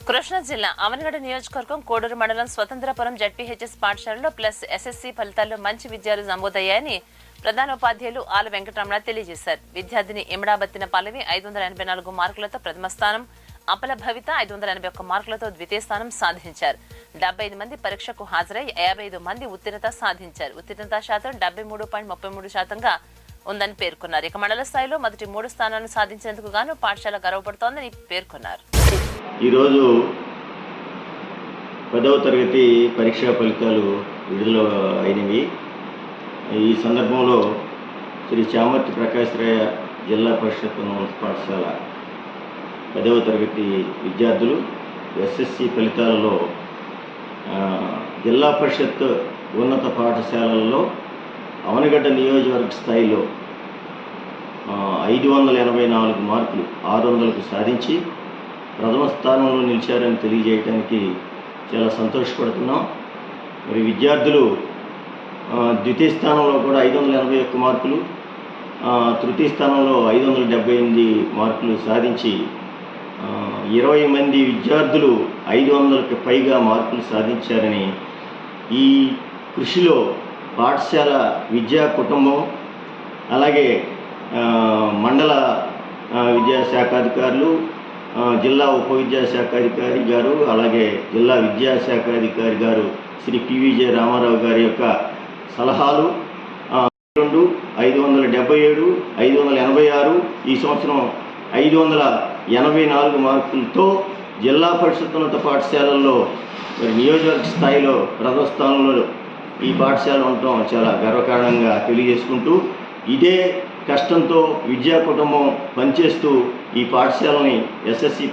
కృష్ణా జిల్లా అవనగడ నియోజకవర్గం కోడూరు మండలం స్వతంత్రపురం జడ్పీహెచ్ఎస్ పాఠశాలలో ప్లస్ ఎస్ఎస్సీ ఫలితాల్లో మంచి విజయాలు నమోదయ్యాయని ప్రధానోపాధ్యాయులు ఆల వెంకటరమణ తెలియజేశారు. విద్యార్థిని ఇమడాబత్తిన పల్లవి 584 మార్కులతో ప్రథమ స్థానం, అపల భవిత 581 మార్కులతో ద్వితీయ స్థానం సాధించారు. 75 మంది పరీక్షకు హాజరై 55 మంది ఉత్తీర్ణత సాధించారు. ఉత్తీర్ణత శాతం 73.33%గా ఉందని పేర్కొన్నారు. ఇక మండల స్థాయిలో మొదటి 3 స్థానాలను సాధించేందుకు గాను పాఠశాల గర్వపడుతోందని పేర్కొన్నారు. ఈరోజు 10వ తరగతి పరీక్షా ఫలితాలు విడుదల అయినవి. ఈ సందర్భంలో శ్రీ చామర్తి ప్రకాశ్రాయ జిల్లా పరిషత్ పాఠశాల 10వ తరగతి విద్యార్థులు ఎస్ఎస్సి ఫలితాలలో జిల్లా పరిషత్ ఉన్నత పాఠశాలల్లో అవనగడ్డ నియోజకవర్గ స్థాయిలో 584 మార్కులు 600కు సాధించి ప్రథమ స్థానంలో నిలిచారని తెలియజేయడానికి చాలా సంతోషపడుతున్నాం. మరి విద్యార్థులు ద్వితీయ స్థానంలో కూడా 581 మార్కులు, తృతీయ స్థానంలో 578 మార్కులు సాధించి 20 మంది విద్యార్థులు 500కి పైగా మార్కులు సాధించారని, ఈ కృషిలో పాఠశాల విద్యా కుటుంబం, అలాగే మండల విద్యాశాఖాధికారులు, జిల్లా ఉప విద్యాశాఖాధికారి గారు, అలాగే జిల్లా విద్యాశాఖాధికారి గారు శ్రీ పివిజే రామారావు గారి యొక్క సలహాలు 577, 586, ఈ సంవత్సరం 584 మార్కులతో జిల్లా పరిషత్ పాఠశాలల్లో మరి నియోజకవర్గ స్థాయిలో ప్రథమ స్థానంలో ఈ పాఠశాల ఉండటం చాలా గర్వకారణంగా తెలియజేసుకుంటూ, ఇదే కష్టంతో విద్యా కుటుంబం పనిచేస్తూ ఈ పాఠశాలని ఎస్ఎస్సి